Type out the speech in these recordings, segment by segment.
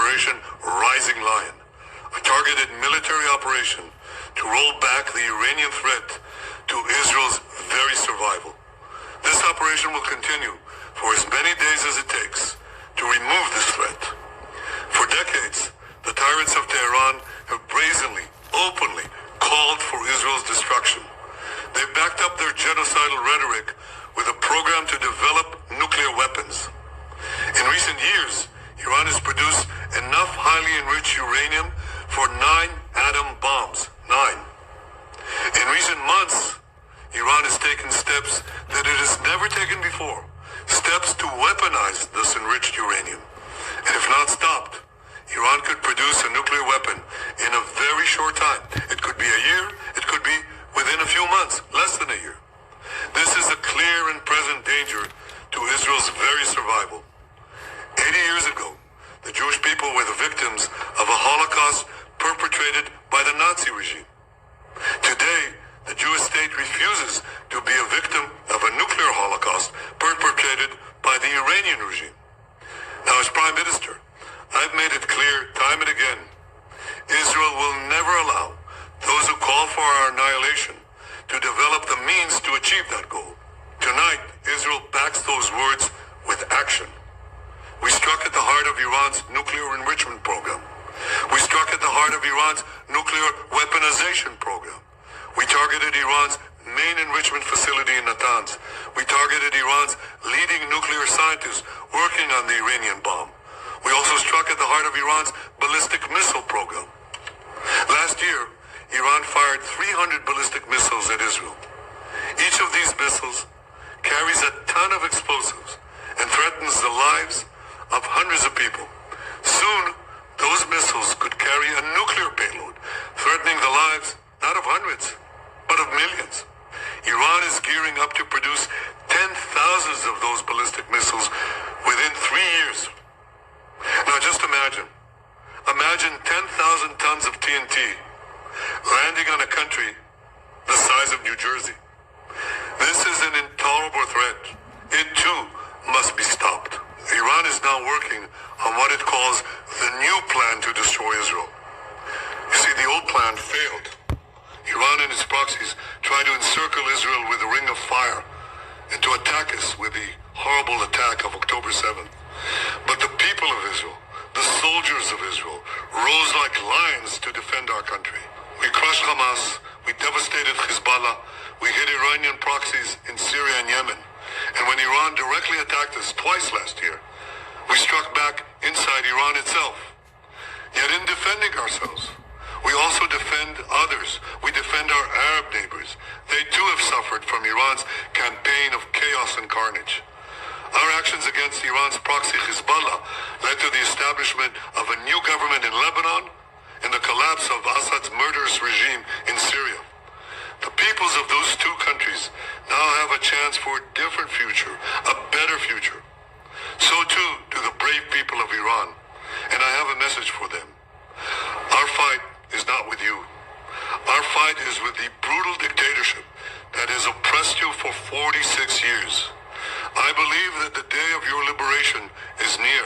Operation Rising Lion, a targeted military operation to roll back the Iranian threat to Israel's very survival. This operation will continue for as many days as it takes to remove this threat. For decades, the tyrants of Tehran have brazenly, openly called for Israel's destruction. They've backed up their genocidal rhetoric with a program to develop nuclear weapons. In recent years, Iran has produced enough highly enriched uranium for 9 atom bombs. 9. In recent months, Iran has taken steps that it has never taken before, steps to weaponize this enriched uranium. And if not stopped, Iran could produce a nuclear weapon in a very short time. It could be a year, it could be within a few months, less than a year. This is a clear and present danger to Israel's very survival. 80 years ago, the Jewish people were the victims of a Holocaust perpetrated by the Nazi regime. Today, the Jewish state refuses to be a victim of a nuclear Holocaust perpetrated by the Iranian regime. Now, as Prime Minister, I've made it clear time and again, Israel will never allow those who call for our annihilation to develop the means to achieve that goal. Tonight, Israel backs those words with action. We struck at the heart of Iran's nuclear enrichment program. We struck at the heart of Iran's nuclear weaponization program. We targeted Iran's main enrichment facility in Natanz. We targeted Iran's leading nuclear scientists working on the Iranian bomb. We also struck at the heart of Iran's ballistic missile program. Last year, Iran fired 300 ballistic missiles at Israel. Each of these missiles carries a ton of explosives and threatens the lives of hundreds of people. Soon, those missiles could carry a nuclear payload, threatening the lives not of hundreds, but of millions. Iran is gearing up to produce 10,000s of those ballistic missiles within 3 years. Now just imagine 10,000 tons of TNT landing on a country the size of New Jersey. This is an intolerable threat. It too must be stopped. Iran is now working on what it calls the new plan to destroy Israel. You see, the old plan failed. Iran and its proxies tried to encircle Israel with a ring of fire and to attack us with the horrible attack of October 7th. But the people of Israel, the soldiers of Israel, rose like lions to defend our country. We crushed Hamas, we devastated Hezbollah, we hit Iranian proxies in Syria and Yemen. And when Iran directly attacked us twice last year, we struck back inside Iran itself. Yet in defending ourselves, we also defend others. We defend our Arab neighbors. They too have suffered from Iran's campaign of chaos and carnage. Our actions against Iran's proxy Hezbollah led to the establishment of a new government in Lebanon and the collapse of Assad's murderous regime in Syria. The peoples of those two countries now have a chance for a different future, a better future. So too do the brave people of Iran, and I have a message for them. Our fight is not with you. Our fight is with the brutal dictatorship that has oppressed you for 46 years. I believe that the day of your liberation is near.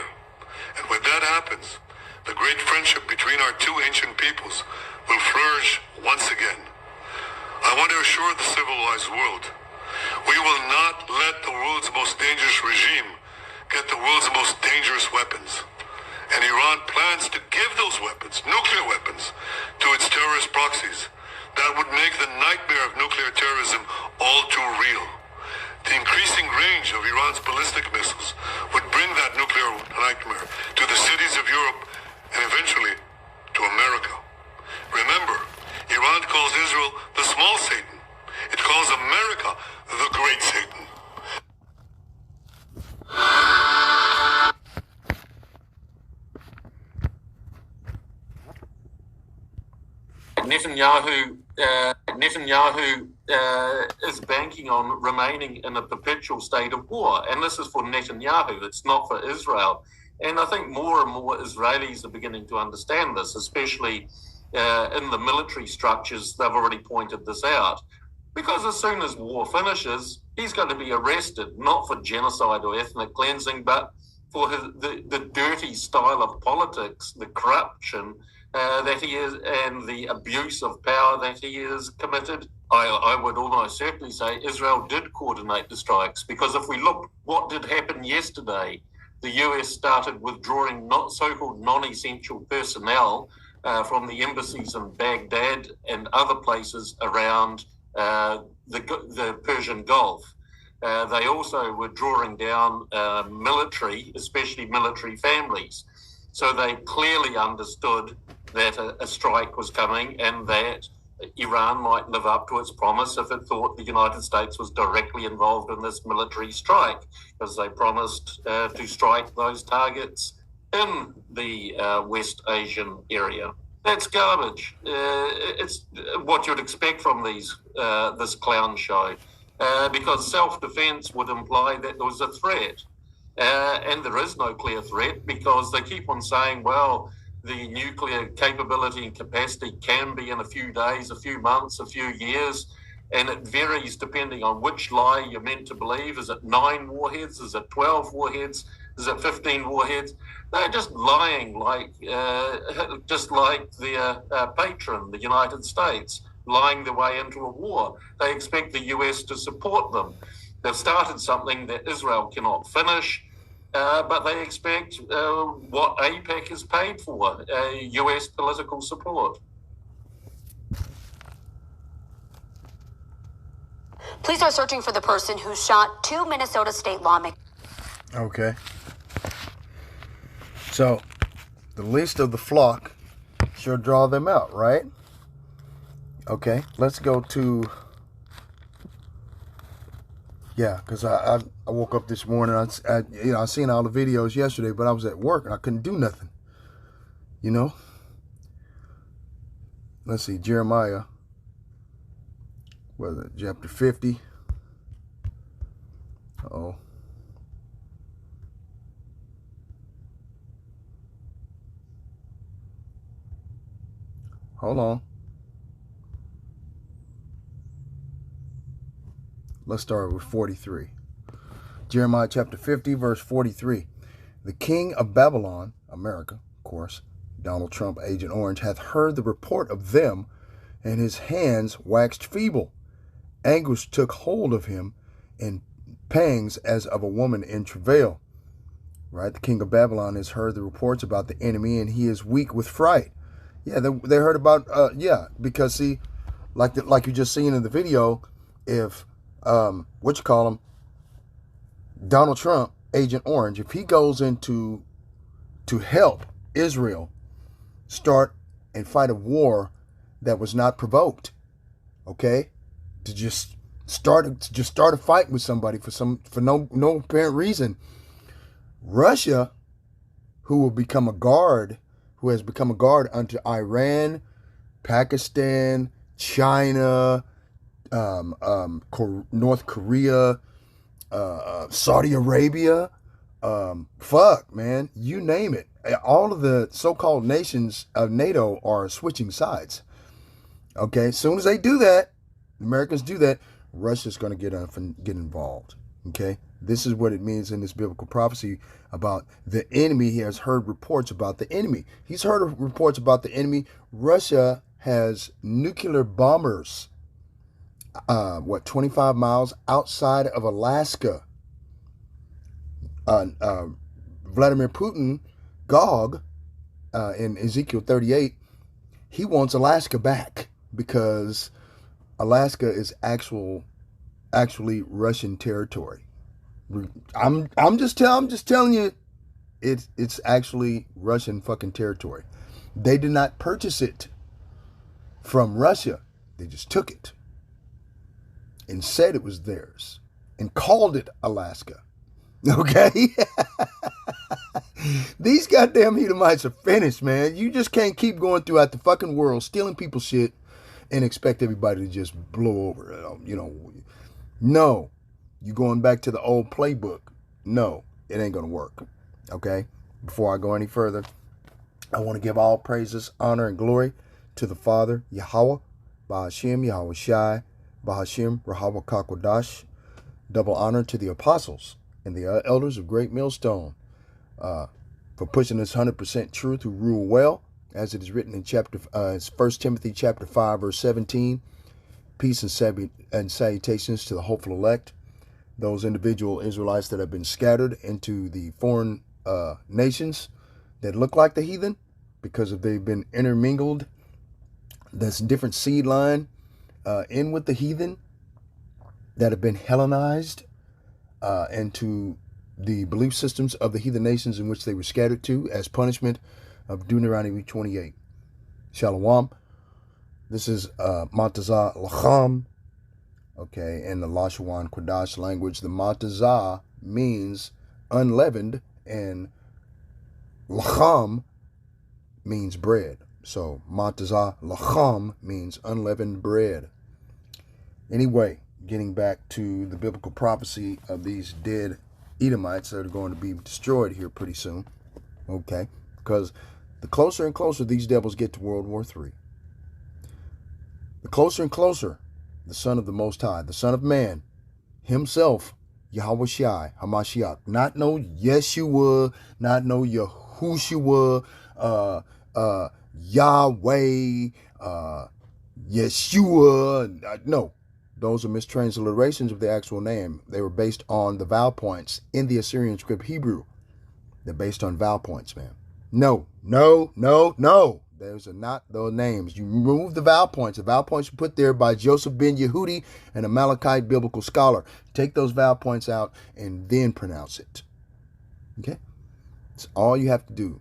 And when that happens, the great friendship between our two ancient peoples will flourish once again. I want to assure the civilized world, we will not let the world's most dangerous regime get the world's most dangerous weapons. And Iran plans to give those weapons, nuclear weapons, to its terrorist proxies. That would make the nightmare of nuclear terrorism all too real. The increasing range of Iran's ballistic missiles would bring that nuclear nightmare to the cities of Europe and eventually to America. Remember, Iran calls Israel the small Satan. It calls America the great Satan. Netanyahu is banking on remaining in a perpetual state of war. And this is for Netanyahu, it's not for Israel. And I think more and more Israelis are beginning to understand this, especially in the military structures. They've already pointed this out. Because as soon as war finishes, he's going to be arrested, not for genocide or ethnic cleansing, but for the dirty style of politics, the corruption that he is, and the abuse of power that he has committed. I would almost certainly say Israel did coordinate the strikes, because if we look what did happen yesterday, the US started withdrawing so-called non-essential personnel from the embassies in Baghdad and other places around the Persian Gulf. They also were drawing down military, especially military families. So they clearly understood that a strike was coming, and that Iran might live up to its promise if it thought the United States was directly involved in this military strike, because they promised to strike those targets in the West Asian area. That's garbage. It's what you'd expect from this clown show, because self-defense would imply that there was a threat. And there is no clear threat, because they keep on saying, well, the nuclear capability and capacity can be in a few days, a few months, a few years, and it varies depending on which lie you're meant to believe. Is it 9 warheads? Is it 12 warheads? Is it 15 warheads? They're just lying, just like their patron, the United States, lying their way into a war. They expect the US to support them. They've started something that Israel cannot finish, but they expect what AIPAC is paid for, US political support. Police are searching for the person who shot 2 Minnesota state lawmakers. Okay. So, the least of the flock should draw them out, right? Okay, let's go to... Yeah, because I woke up this morning, I seen all the videos yesterday, but I was at work and I couldn't do nothing. You know? Let's see, Jeremiah, what is it, chapter 50? Uh-oh. Hold on. Let's start with 43. Jeremiah chapter 50, verse 43. The king of Babylon, America, of course, Donald Trump, Agent Orange, hath heard the report of them, and his hands waxed feeble. Anguish took hold of him, and pangs as of a woman in travail. Right? The king of Babylon has heard the reports about the enemy, and he is weak with fright. Yeah, they heard about, because see, like you just seen in the video, if, Donald Trump, Agent Orange, if he goes into to help Israel start and fight a war that was not provoked, okay, to just start a fight with somebody for no apparent reason, Russia, who has become a guard unto Iran, Pakistan, China, North Korea, Saudi Arabia, man, you name it. All of the so-called nations of NATO are switching sides. Okay, as soon as they do that, the Americans do that, Russia's going to get involved. Okay, this is what it means in this biblical prophecy about the enemy. He has heard reports about the enemy. He's heard reports about the enemy. Russia has nuclear bombers, 25 miles outside of Alaska. Vladimir Putin, Gog, in Ezekiel 38, he wants Alaska back because Alaska is actually Russian territory. I'm just telling you, it's actually Russian fucking territory. They did not purchase it from Russia. They just took it and said it was theirs and called it Alaska. Okay? These goddamn Edomites are finished, man. You just can't keep going throughout the fucking world stealing people's shit and expect everybody to just blow over. No. You going back to the old playbook. No, it ain't going to work. Okay? Before I go any further, I want to give all praises, honor, and glory to the Father, Yahweh, Bahashim, Yahweh Shai, Bahashim, Rahawah Kakwadash. Double honor to the apostles and the elders of Great Millstone. for pushing this 100% truth who rule well, as it is written in 1 Timothy chapter 5, verse 17. Peace and salutations to the hopeful elect, those individual Israelites that have been scattered into the foreign nations that look like the heathen because they've been intermingled. That's different seed line in with the heathen that have been Hellenized into the belief systems of the heathen nations in which they were scattered to as punishment of Deuteronomy 28. Shalom. This is Matazah Lacham. Okay, in the Lashawan Quadash language, the Matazah means unleavened, and Lacham means bread. So Matazah Lacham means unleavened bread. Anyway, getting back to the biblical prophecy of these dead Edomites that are going to be destroyed here pretty soon. Okay, because the closer and closer these devils get to World War III, the closer and closer the Son of the Most High, the Son of Man, himself, Yahweh Shai, Hamashiach, not no Yeshua, not no Yahushua, Yahweh, Yeshua. No, those are mistransliterations of the actual name. They were based on the vowel points in the Assyrian script Hebrew. They're based on vowel points, man. No. Those are not those names. You remove the vowel points. The vowel points were put there by Joseph ben Yehudi, an Amalekite biblical scholar. Take those vowel points out and then pronounce it. Okay? That's all you have to do.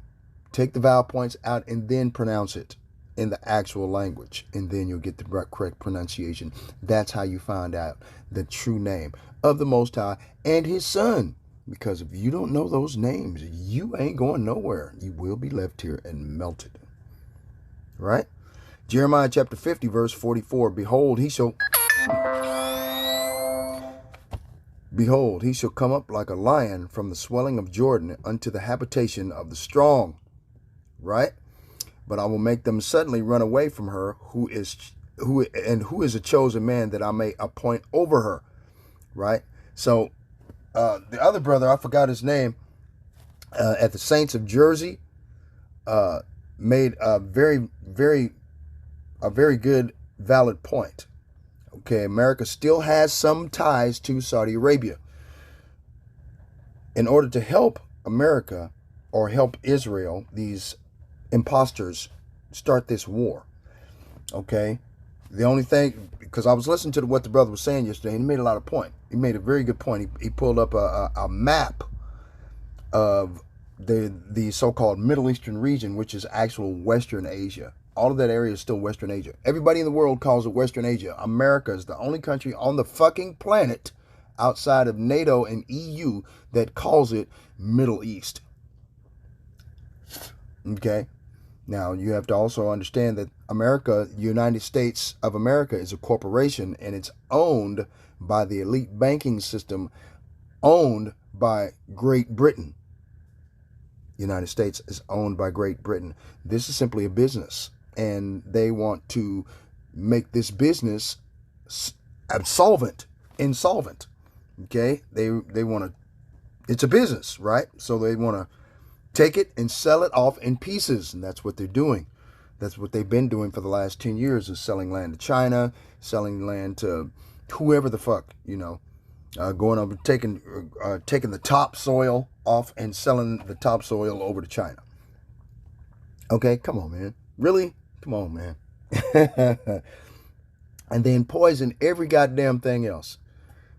Take the vowel points out and then pronounce it in the actual language. And then you'll get the correct pronunciation. That's how you find out the true name of the Most High and his Son. Because if you don't know those names, you ain't going nowhere. You will be left here and melted. Right? Jeremiah chapter 50, verse 44. Behold, he shall come up like a lion from the swelling of Jordan unto the habitation of the strong. Right? But I will make them suddenly run away from her, who is a chosen man, that I may appoint over her. Right? So the other brother, I forgot his name, at the Saints of Jersey, made a very good, valid point. Okay, America still has some ties to Saudi Arabia. In order to help America or help Israel, these imposters start this war. Okay, the only thing, because I was listening to what the brother was saying yesterday, and he made a lot of point. He made a very good point. He pulled up a map of the so-called Middle Eastern region, which is actual Western Asia. All of that area is still Western Asia. Everybody in the world calls it Western Asia. America is the only country on the fucking planet outside of NATO and EU that calls it Middle East. Okay? Now, you have to also understand that America, United States of America, is a corporation, and it's owned by the elite banking system, owned by Great Britain. United States is owned by Great Britain. This is simply a business, and they want to make this business insolvent. Okay, they want to. It's a business, right? So they want to take it and sell it off in pieces, and that's what they're doing. That's what they've been doing for the last 10 years: is selling land to China, selling land to whoever the fuck, going over, taking the topsoil off and selling the topsoil over to China. Okay, come on, man. Really? Come on, man. And then poison every goddamn thing else.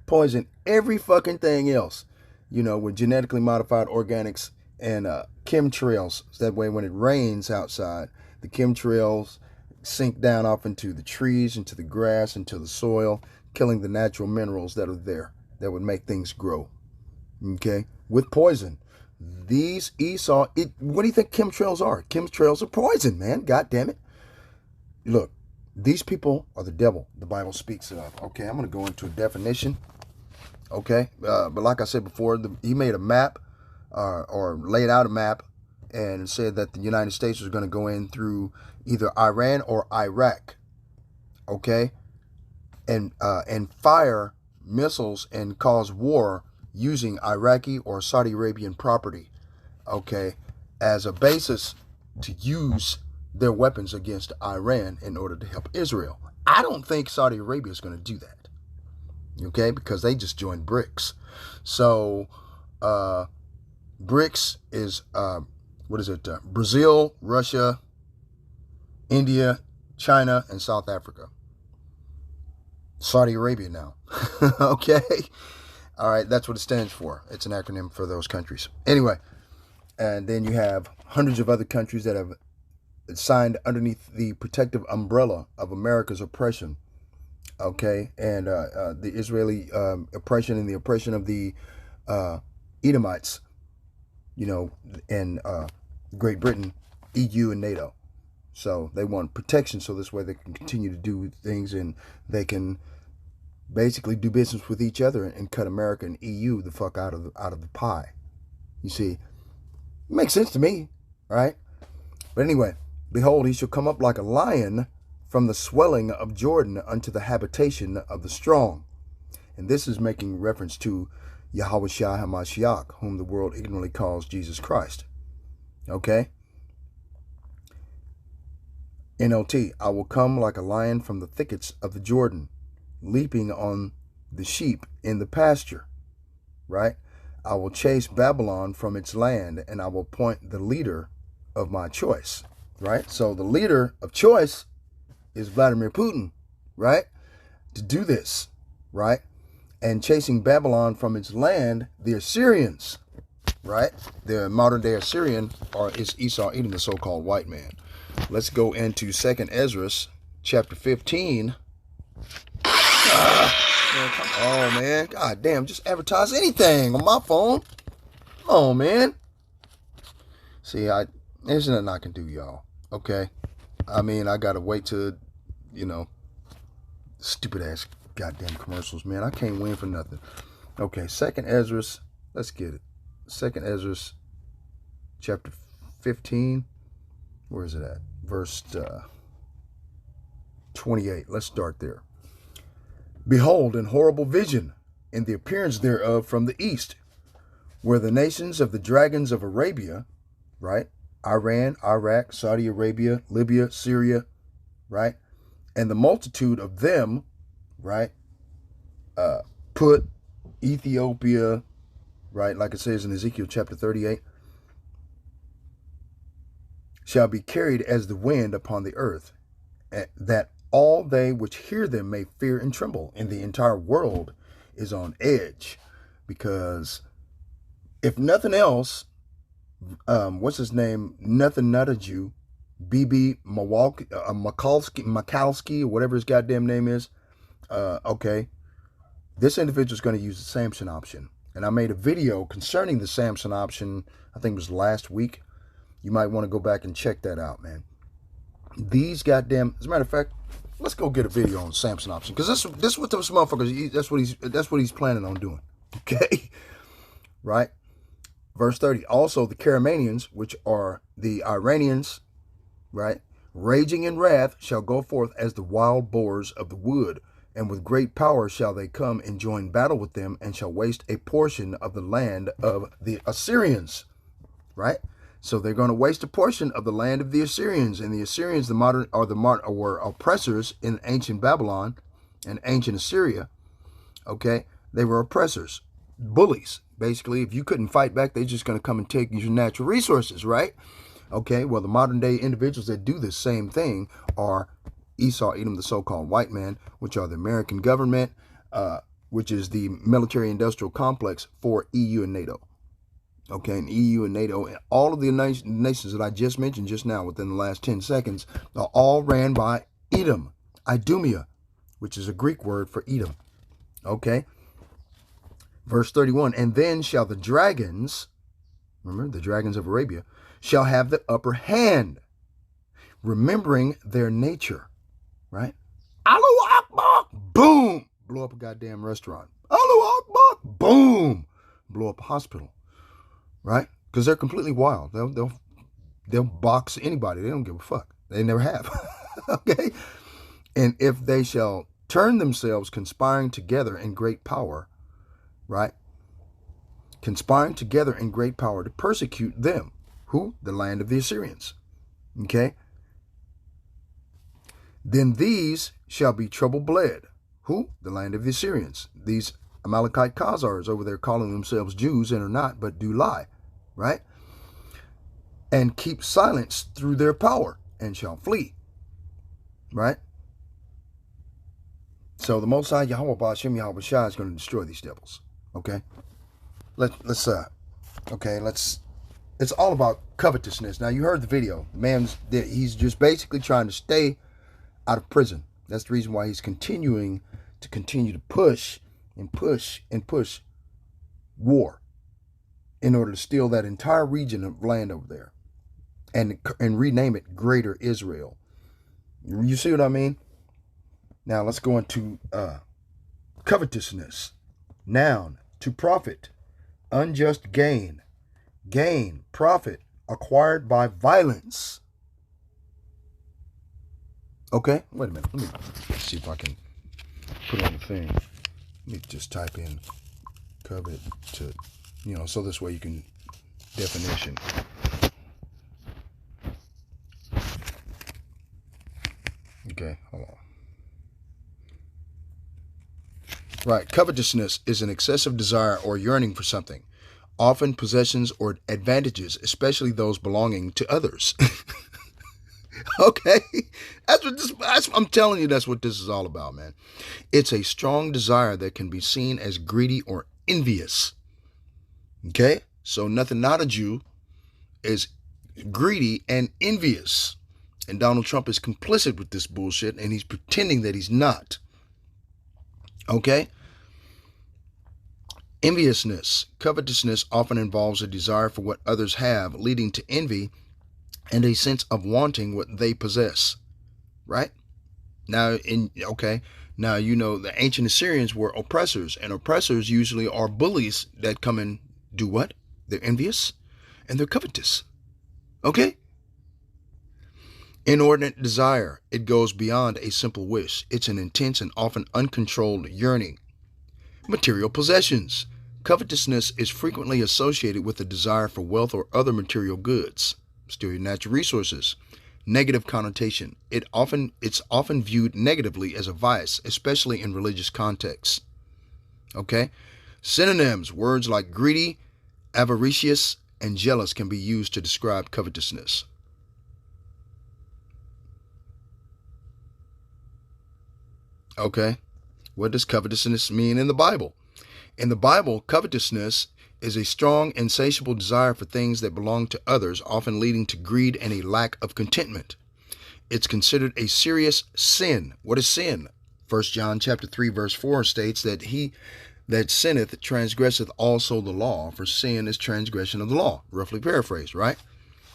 Poison every fucking thing else, with genetically modified organics and chemtrails. So that way when it rains outside, the chemtrails sink down off into the trees, into the grass, into the soil, killing the natural minerals that are there that would make things grow. Okay? With poison. These Esau, what do you think chemtrails are? Chemtrails are poison, man. God damn it. Look, these people are the devil the Bible speaks of. Okay, I'm going to go into a definition. Okay? But like I said before, he made a map, or laid out a map, and said that the United States was going to go in through either Iran or Iraq. Okay? And fire missiles and cause war using Iraqi or Saudi Arabian property. okay, as a basis to use their weapons against Iran in order to help Israel. I don't think Saudi Arabia is going to do that, okay, because they just joined BRICS. So BRICS is, what is it? Brazil, Russia, India, China, and South Africa. Saudi Arabia now. Okay? All right, that's what it stands for. It's an acronym for those countries. Anyway, and then you have hundreds of other countries that have signed underneath the protective umbrella of America's oppression. Okay? And the Israeli oppression and the oppression of the Edomites, you know, and Great Britain, EU, and NATO. So they want protection so this way they can continue to do things and they can basically do business with each other and cut America and EU the fuck out of the pie. You see, it makes sense to me, right? But anyway, behold, he shall come up like a lion from the swelling of Jordan unto the habitation of the strong. And this is making reference to Yahweh Shai HaMashiach, whom the world ignorantly calls Jesus Christ. Okay? NLT, I will come like a lion from the thickets of the Jordan, leaping on the sheep in the pasture. Right? I will chase Babylon from its land, and I will appoint the leader of my choice. Right? So the leader of choice is Vladimir Putin, right? To do this, right? And chasing Babylon from its land, the Assyrians, right? The modern day Assyrian is Esau, Edom, the so-called white man. Let's go into 2nd Ezra, chapter 15. Man, come on, man. God damn, just advertise anything on my phone. Oh, man. See, there's nothing I can do, y'all. Okay? I mean, I gotta wait till, you know, stupid ass goddamn commercials, man. I can't win for nothing. Okay, 2nd Ezra, let's get it. 2nd Ezra, chapter 15. Where is it at? Verse 28. Let's start there. Behold, an horrible vision, in the appearance thereof from the east, where the nations of the dragons of Arabia, right? Iran, Iraq, Saudi Arabia, Libya, Syria, right? And the multitude of them, right? Put Ethiopia, right? Like it says in Ezekiel chapter 38, shall be carried as the wind upon the earth, that all they which hear them may fear and tremble. And the entire world is on edge, because if nothing else, what's his name? Nothing not a Jew, BB Makalski, or whatever his goddamn name is. Okay, this individual is going to use the Samson option, and I made a video concerning the Samson option. I think it was last week. You might want to go back and check that out, man. These goddamn, as a matter of fact, let's go get a video on Samson option, because this is what those motherfuckers. That's what he's planning on doing. Okay, right. Verse 30, also the Caramanians, which are the Iranians, right, raging in wrath, shall go forth as the wild boars of the wood, and with great power shall they come and join battle with them, and shall waste a portion of the land of the Assyrians, right? So they're going to waste a portion of the land of the Assyrians, and the Assyrians, were oppressors in ancient Babylon and ancient Assyria. Okay, they were oppressors, bullies. Basically, if you couldn't fight back, they're just going to come and take your natural resources, right? Okay, well, the modern day individuals that do this same thing are Esau, Edom, the so-called white man, which are the American government, which is the military industrial complex for EU and NATO. Okay, and EU and NATO, and all of the nations that I just mentioned just now within the last 10 seconds are all ran by Edom, Idumea, which is a Greek word for Edom. Okay. Verse 31, and then shall the dragons, remember the dragons of Arabia, shall have the upper hand, remembering their nature, right? Allahu Akbar, boom, blow up a goddamn restaurant. Allahu Akbar, boom, blow up a hospital, right? Because they're completely wild. They'll box anybody. They don't give a fuck. They never have. Okay? And if they shall turn themselves conspiring together in great power, right? conspiring together in great power to persecute them. Who? The land of the Assyrians. Okay? Then these shall be trouble bled. Who? The land of the Assyrians. These Amalekite Khazars over there calling themselves Jews and are not, but do lie. Right? And keep silence through their power and shall flee. Right? So the Most High Yahweh Ba'ashem Yahweh Shai is going to destroy these devils. Okay? Let's it's all about covetousness. Now you heard the video. He's just basically trying to stay out of prison. That's the reason why he's continuing to push war in order to steal that entire region of land over there and rename it Greater Israel. You see what I mean? Now let's go into covetousness. Noun, to profit, unjust gain, profit acquired by violence. Okay, wait a minute. Let me see if I can put it on the thing. Let me just type in covet to, so this way you can definition. Okay, hold on. Right, covetousness is an excessive desire or yearning for something, often possessions or advantages, especially those belonging to others. Okay, I'm telling you, that's what this is all about, man. It's a strong desire that can be seen as greedy or envious. Okay, so nothing not a Jew is greedy and envious. And Donald Trump is complicit with this bullshit, and he's pretending that he's not. Okay? Enviousness. Covetousness often involves a desire for what others have, leading to envy and a sense of wanting what they possess. Right? Now, the ancient Assyrians were oppressors, and oppressors usually are bullies that come and do what? They're envious and they're covetous. Okay? Inordinate desire. It goes beyond a simple wish. It's an intense and often uncontrolled yearning. Material possessions. Covetousness is frequently associated with a desire for wealth or other material goods. Steal your natural resources. Negative connotation. It's often viewed negatively as a vice, especially in religious contexts. Okay? Synonyms. Words like greedy, avaricious, and jealous can be used to describe covetousness. Okay, what does covetousness mean in the Bible? In the Bible, covetousness is a strong, insatiable desire for things that belong to others, often leading to greed and a lack of contentment. It's considered a serious sin. What is sin? 1 John chapter 3, verse 4 states that he that sinneth transgresseth also the law, for sin is transgression of the law. Roughly paraphrased, right?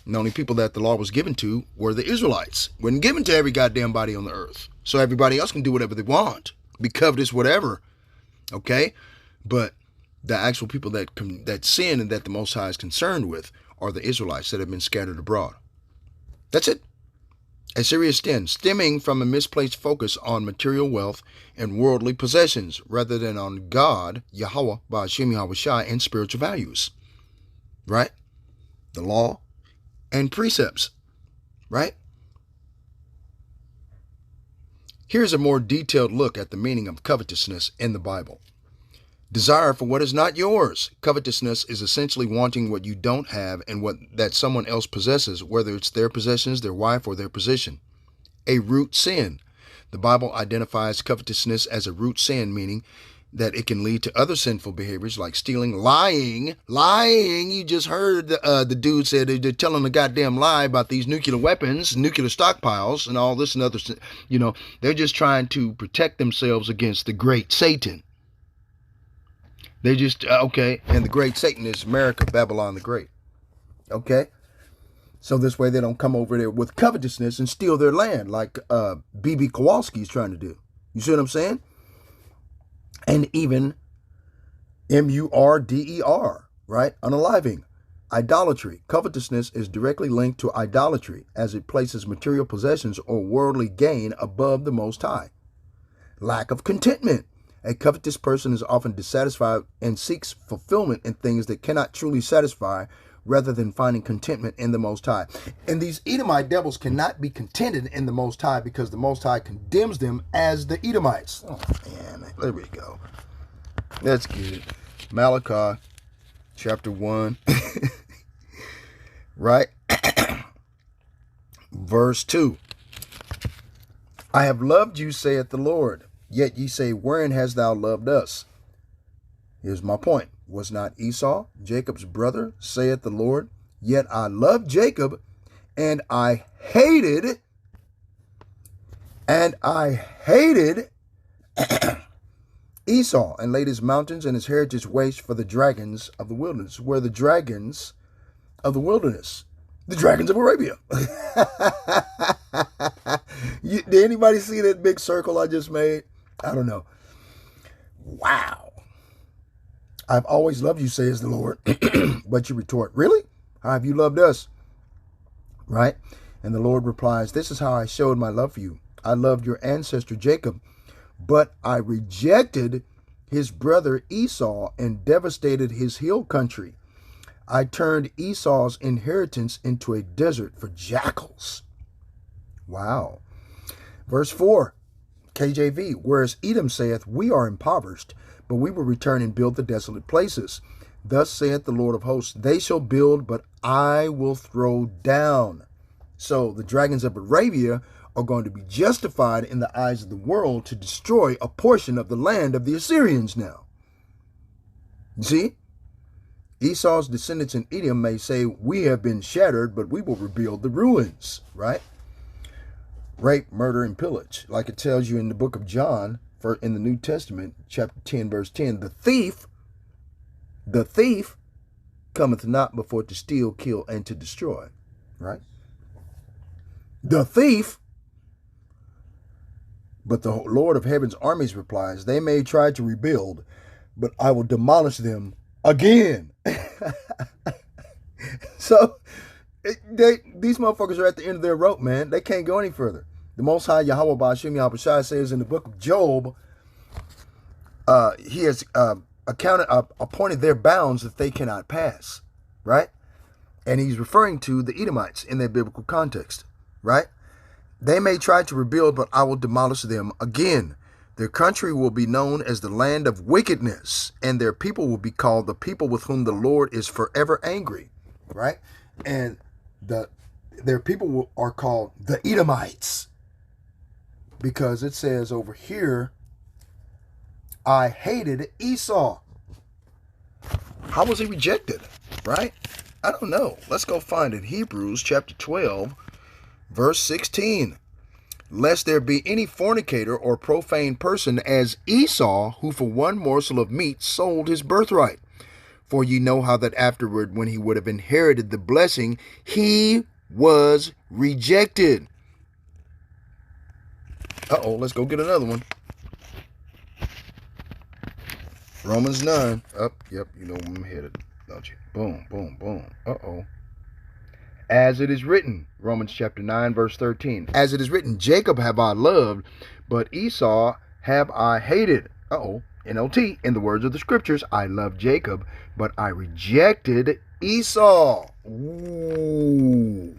And the only people that the law was given to were the Israelites. It wasn't given to every goddamn body on the earth. So everybody else can do whatever they want. Be covetous, whatever. Okay? But the actual people that sin and that the Most High is concerned with are the Israelites that have been scattered abroad. That's it. A serious sin, stemming from a misplaced focus on material wealth and worldly possessions, rather than on God, Yahweh, Ba'ashem Yahweh Shai, and spiritual values. Right? The law and precepts. Right? Here's a more detailed look at the meaning of covetousness in the Bible. Desire for what is not yours. Covetousness is essentially wanting what you don't have and what that someone else possesses, whether it's their possessions, their wife, or their position. A root sin. The Bible identifies covetousness as a root sin, meaning that it can lead to other sinful behaviors like stealing, lying. You just heard the dude said they're telling a goddamn lie about these nuclear weapons, nuclear stockpiles, and all this and other. They're just trying to protect themselves against the great Satan. They just, and the great Satan is America, Babylon the Great. Okay? So this way they don't come over there with covetousness and steal their land like B.B. Kowalski is trying to do. You see what I'm saying? And even murder, right? Unaliving. Idolatry. Covetousness is directly linked to idolatry as it places material possessions or worldly gain above the Most High. Lack of contentment. A covetous person is often dissatisfied and seeks fulfillment in things that cannot truly satisfy, rather than finding contentment in the Most High. And these Edomite devils cannot be contented in the Most High because the Most High condemns them as the Edomites. Oh, man, there we go. That's good. Malachi chapter 1, right? Verse 2. I have loved you, saith the Lord. Yet ye say, wherein hast thou loved us? Here's my point. Was not Esau Jacob's brother, saith the Lord? Yet I loved Jacob, and I hated Esau, and laid his mountains and his heritage waste for the dragons of the wilderness. Where the dragons of the wilderness? The dragons of Arabia. Did anybody see that big circle I just made? I don't know. Wow. I've always loved you, says the Lord. But you retort, really? How have you loved us? Right? And the Lord replies, this is how I showed my love for you. I loved your ancestor Jacob, but I rejected his brother Esau and devastated his hill country. I turned Esau's inheritance into a desert for jackals. Wow. Verse 4, KJV, whereas Edom saith, we are impoverished, but we will return and build the desolate places. Thus saith the Lord of hosts, they shall build, but I will throw down. So the dragons of Arabia are going to be justified in the eyes of the world to destroy a portion of the land of the Assyrians now. See? Esau's descendants in Edom may say, we have been shattered, but we will rebuild the ruins, right? Rape, murder, and pillage. Like it tells you in the book of John, in the New Testament, chapter 10, verse 10, the thief cometh not before to steal, kill, and to destroy, right? The thief. But the Lord of heaven's armies replies, they may try to rebuild, but I will demolish them again. So these motherfuckers are at the end of their rope, man. They can't go any further. The Most High Yahweh Ba'ashem Yahushua says in the book of Job, he has appointed their bounds that they cannot pass, right? And he's referring to the Edomites in their biblical context, right? They may try to rebuild, but I will demolish them again. Their country will be known as the land of wickedness, and their people will be called the people with whom the Lord is forever angry, right? And their people are called the Edomites, because it says over here, I hated Esau. How was he rejected, right? I don't know. Let's go find it. Hebrews chapter 12, verse 16. Lest there be any fornicator or profane person as Esau, who for one morsel of meat sold his birthright. For ye know how that afterward, when he would have inherited the blessing, he was rejected. Uh-oh, let's go get another one. Romans 9. Yep, you know where I'm headed, don't you? Boom, boom, boom. Uh-oh. As it is written, Romans chapter 9, verse 13. As it is written, Jacob have I loved, but Esau have I hated. Uh-oh. NLT, in the words of the scriptures, I loved Jacob, but I rejected Esau. Ooh.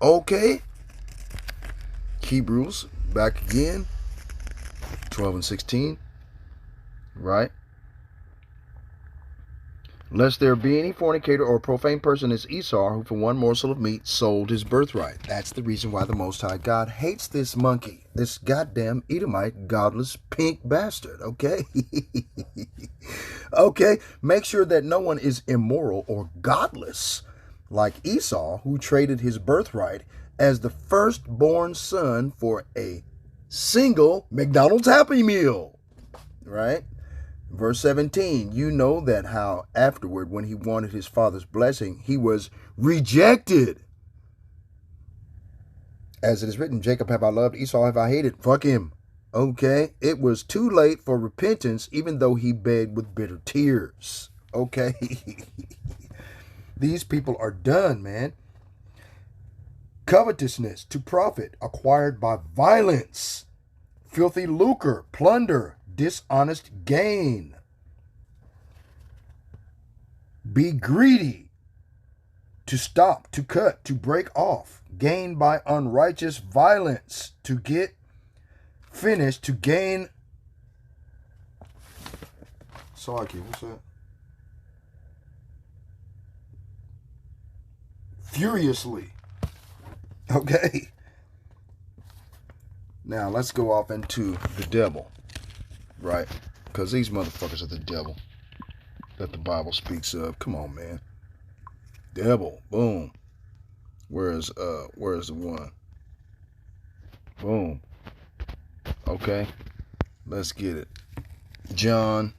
Okay. Hebrews, back again. 12 and 16. Right? Lest there be any fornicator or profane person as Esau, who for one morsel of meat sold his birthright. That's the reason why the Most High God hates this monkey, this goddamn Edomite, godless, pink bastard, okay? Okay, make sure that no one is immoral or godless, like Esau, who traded his birthright as the firstborn son for a single McDonald's Happy Meal, right? Verse 17, you know that how afterward, when he wanted his father's blessing, he was rejected. As it is written, Jacob have I loved, Esau have I hated. Fuck him. Okay? It was too late for repentance, even though he begged with bitter tears. Okay? These people are done, man. Covetousness to profit, acquired by violence. Filthy lucre, plunder, dishonest gain. Be greedy, to stop, to cut, to break off. Gain by unrighteous violence, to get finished, to gain. Salaki, what's that? Furiously. Okay. Now let's go off into the devil, right? Because these motherfuckers are the devil that the Bible speaks of. Come on, man. Devil, boom. Where's the one? Boom. Okay. Let's get it. John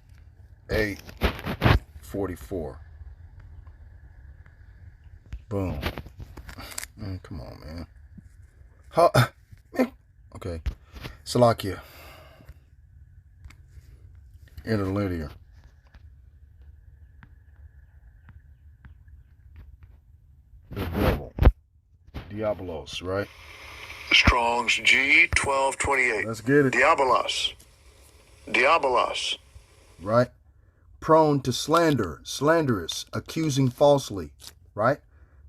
8:44. Boom. Come on, man. Okay. Salakia. Interlinear. The devil. Diabolos, right? Strong's G 1228. Let's get it. Diabolos. Diabolos. Right? Prone to slander, slanderous, accusing falsely, right?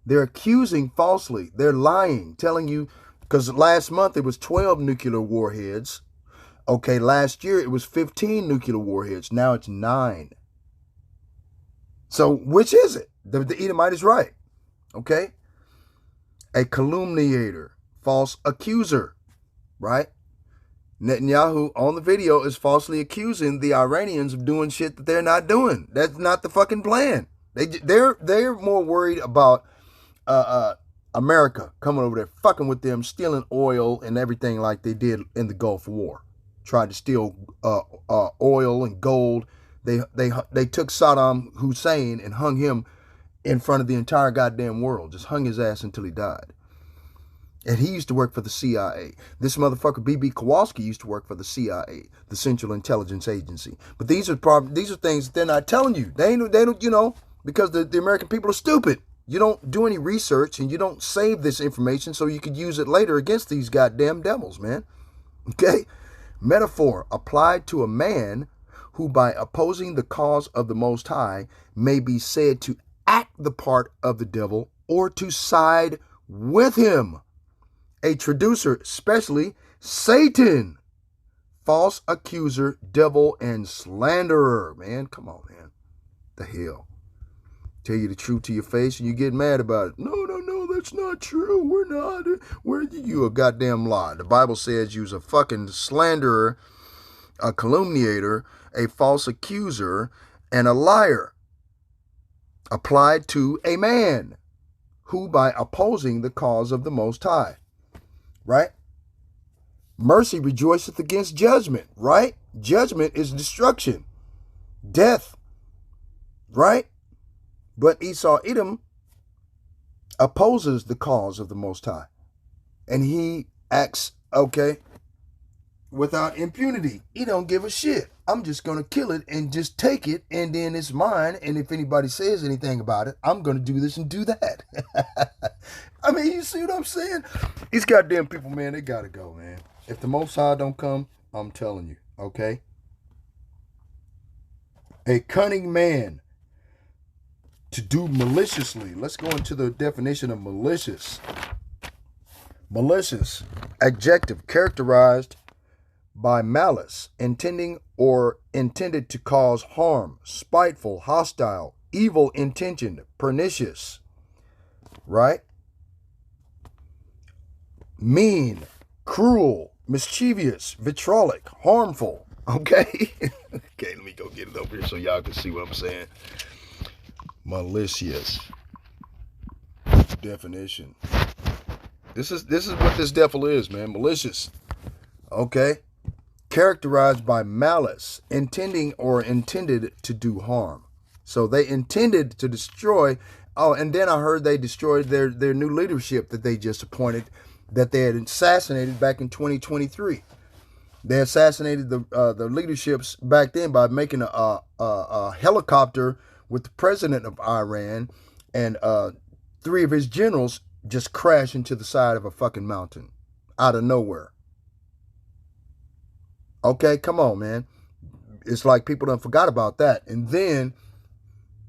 They're accusing falsely. They're lying, telling you, because last month it was 12 nuclear warheads. Okay, last year it was 15 nuclear warheads. Now it's 9. So which is it? The Edomite is right. Okay? A calumniator, false accuser, right? Netanyahu on the video is falsely accusing the Iranians of doing shit that they're not doing. That's not the fucking plan. They're more worried about America coming over there, fucking with them, stealing oil and everything like they did in the Gulf War. Tried to steal oil and gold. They took Saddam Hussein and hung him in front of the entire goddamn world. Just hung his ass until he died. And he used to work for the CIA. This motherfucker, B.B. Kowalski, used to work for the CIA, the Central Intelligence Agency. But these are things that they're not telling you. They don't, you know, because the American people are stupid. You don't do any research and you don't save this information so you could use it later against these goddamn devils, man. Okay? Metaphor applied to a man who, by opposing the cause of the Most High, may be said to act the part of the devil or to side with him. A traducer, especially Satan, false accuser, devil, and slanderer. Man, come on, man. The hell. Tell you the truth to your face and you get mad about it. No, that's not true. We're not. You a goddamn lie. The Bible says you's a fucking slanderer, a calumniator, a false accuser, and a liar. Applied to a man who, by opposing the cause of the Most High, right? Mercy rejoiceth against judgment, right? Judgment is destruction, death, right? But Esau, Edom, opposes the cause of the Most High. And he acts, okay, without impunity. He don't give a shit. I'm just going to kill it and just take it, and then it's mine. And if anybody says anything about it, I'm going to do this and do that. I mean, you see what I'm saying? These goddamn people, man, they got to go, man. If the Most High don't come, I'm telling you, okay? A cunning man to do maliciously. Let's go into the definition of malicious. Malicious, adjective, characterized by malice, intending or intended to cause harm, spiteful, hostile, evil intentioned, pernicious, right? Mean, cruel, mischievous, vitriolic, harmful, okay? Okay, let me go get it over here so y'all can see what I'm saying. Malicious definition. This is what this devil is, man. Malicious. Okay? Characterized by malice, intending or intended to do harm. So they intended to destroy. Oh, and then I heard they destroyed their new leadership that they just appointed, that they had assassinated back in 2023. They assassinated the leaderships back then by making a helicopter with the president of Iran and 3 of his generals just crash into the side of a fucking mountain out of nowhere. Okay, come on, man. It's like people done forgot about that. And then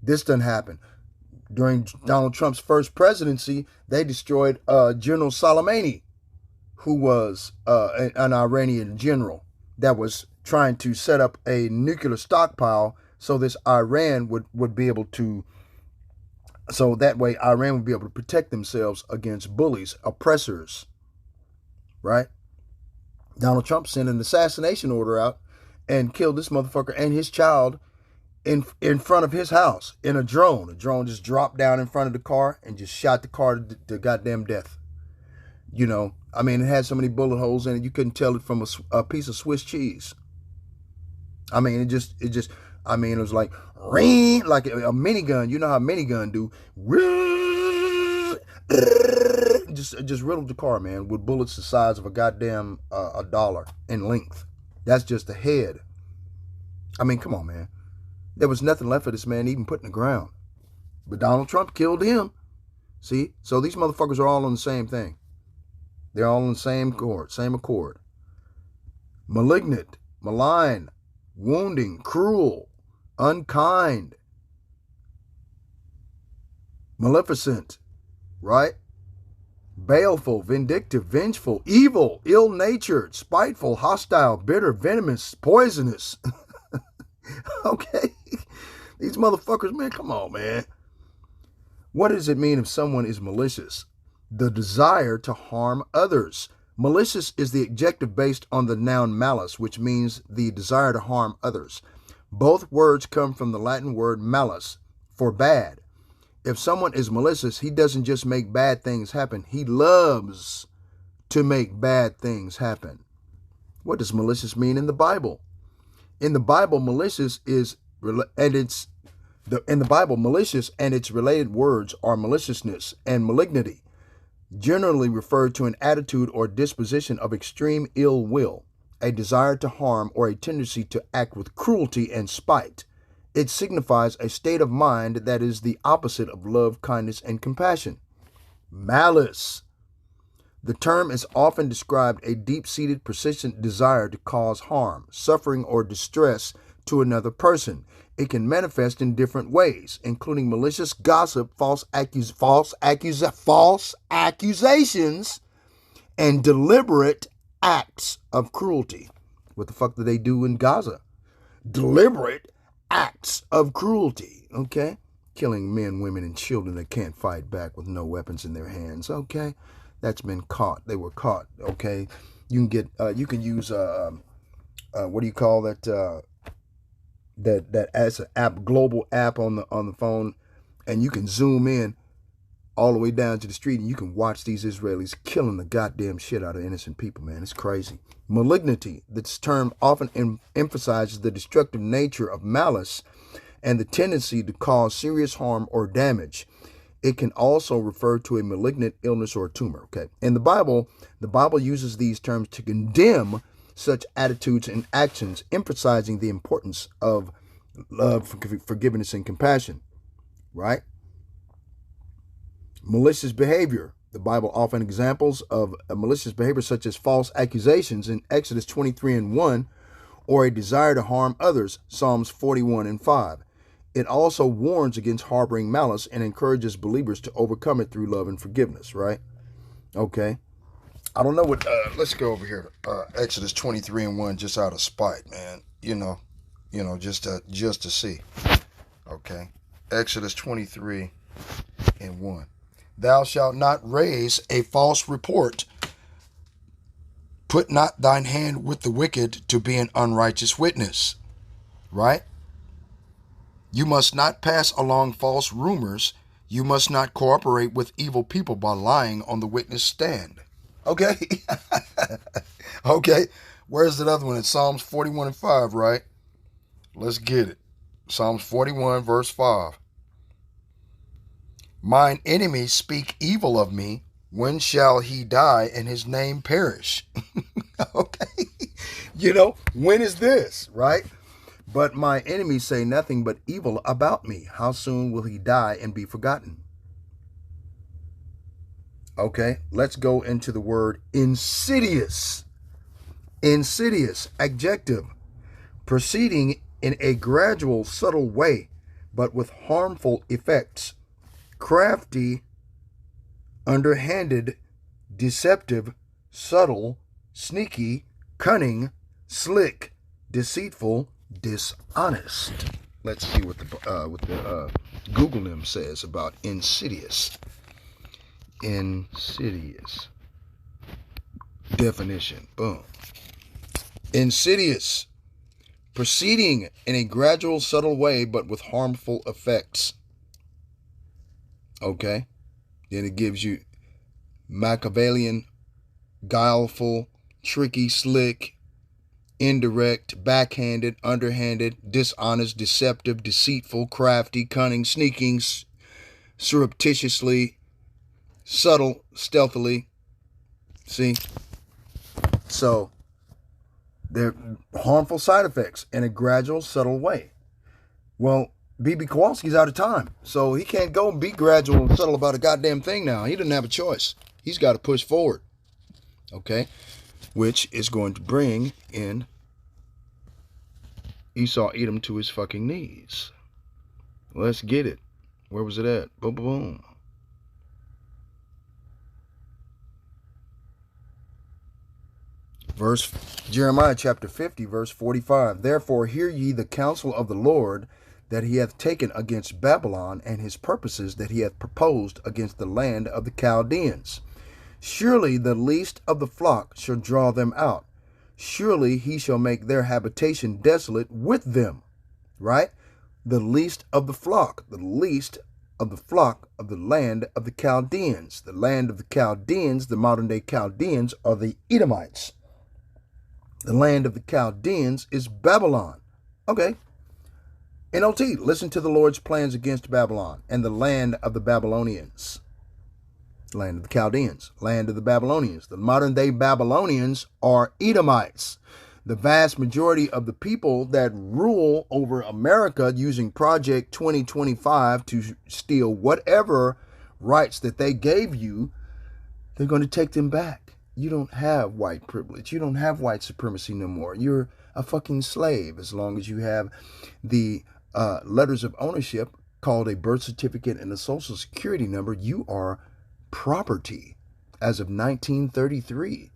this done happened. During Donald Trump's first presidency, they destroyed General Soleimani, who was an Iranian general that was trying to set up a nuclear stockpile so this Iran would be able to, so that way Iran would be able to protect themselves against bullies, oppressors, right? Donald Trump sent an assassination order out and killed this motherfucker and his child in front of his house in a drone. A drone just dropped down in front of the car and just shot the car to goddamn death. You know, I mean, it had so many bullet holes in it, you couldn't tell it from a piece of Swiss cheese. I mean, it was like, ring, like a minigun. You know how a minigun do. Just riddled the car, man, with bullets the size of a goddamn a dollar in length. That's just the head. I mean, come on, man. There was nothing left of this man even put in the ground. But Donald Trump killed him. See? So these motherfuckers are all on the same thing. They're all in the same accord. Malignant, malign, wounding, cruel, unkind, maleficent, right? Baleful, vindictive, vengeful, evil, ill-natured, spiteful, hostile, bitter, venomous, poisonous. Okay? These motherfuckers, man, come on, man. What does it mean if someone is malicious? The desire to harm others. Malicious is the adjective based on the noun malice, which means the desire to harm others. Both words come from the Latin word malus, for bad. If someone is malicious, he doesn't just make bad things happen. He loves to make bad things happen. What does malicious mean in the Bible? In the Bible, malicious and its related words are maliciousness and malignity, generally referred to an attitude or disposition of extreme ill will, a desire to harm, or a tendency to act with cruelty and spite. It signifies a state of mind that is the opposite of love, kindness, and compassion. Malice. The term is often described a deep-seated, persistent desire to cause harm, suffering, or distress to another person. It can manifest in different ways, including malicious gossip, false accusations, and deliberate acts of cruelty. What the fuck do they do in Gaza? Deliberate acts of cruelty, okay? Killing men, women, and children that can't fight back with no weapons in their hands, okay? That's been caught. They were caught, okay? You can use, what do you call that? That as an app, global app on the phone, and you can zoom in all the way down to the street, and you can watch these Israelis killing the goddamn shit out of innocent people, man. It's crazy. Malignity. This term often emphasizes the destructive nature of malice and the tendency to cause serious harm or damage. It can also refer to a malignant illness or tumor. Okay. In the Bible uses these terms to condemn such attitudes and actions, emphasizing the importance of love, forgiveness, and compassion. Right? Malicious behavior. The Bible offers examples of malicious behavior such as false accusations in Exodus 23:1, or a desire to harm others, Psalms 41:5. It also warns against harboring malice and encourages believers to overcome it through love and forgiveness, right? Okay. I don't know what, let's go over here. Exodus 23:1, just out of spite, man. You know, just to see. Okay. Exodus 23:1. Thou shalt not raise a false report. Put not thine hand with the wicked to be an unrighteous witness. Right? You must not pass along false rumors. You must not cooperate with evil people by lying on the witness stand. Okay? Okay. Where's that other one? It's Psalms 41:5, right? Let's get it. Psalms 41, verse 5. Mine enemies speak evil of me. When shall he die and his name perish? Okay. When is this, right? But my enemies say nothing but evil about me. How soon will he die and be forgotten? Okay, let's go into the word insidious. Insidious, adjective, proceeding in a gradual, subtle way, but with harmful effects. Crafty, underhanded, deceptive, subtle, sneaky, cunning, slick, deceitful, dishonest. Let's see what the Google them says about insidious. Insidious. Definition. Boom. Insidious. Proceeding in a gradual, subtle way, but with harmful effects. Okay. Then it gives you Machiavellian, guileful, tricky, slick, indirect, backhanded, underhanded, dishonest, deceptive, deceitful, crafty, cunning, sneaking, surreptitiously, subtle, stealthily. See? So, they're harmful side effects in a gradual, subtle way. Well, B.B. Kowalski's out of time, so he can't go and be gradual and subtle about a goddamn thing now. He doesn't have a choice. He's got to push forward. Okay? Which is going to bring in Esau Edom to his fucking knees. Let's get it. Where was it at? Boom, boom, boom. Jeremiah chapter 50, verse 45. Therefore hear ye the counsel of the Lord that he hath taken against Babylon, and his purposes that he hath proposed against the land of the Chaldeans. Surely the least of the flock shall draw them out. Surely he shall make their habitation desolate with them. Right? The least of the flock. The least of the flock of the land of the Chaldeans. The land of the Chaldeans, the modern day Chaldeans, are the Edomites. The land of the Chaldeans is Babylon. Okay. NOT, listen to the Lord's plans against Babylon and the land of the Babylonians. Land of the Chaldeans, land of the Babylonians. The modern day Babylonians are Edomites. The vast majority of the people that rule over America using Project 2025 to steal whatever rights that they gave you, they're going to take them back. You don't have white privilege. You don't have white supremacy no more. You're a fucking slave as long as you have the letters of ownership called a birth certificate and a social security number. You are property. As of 1933,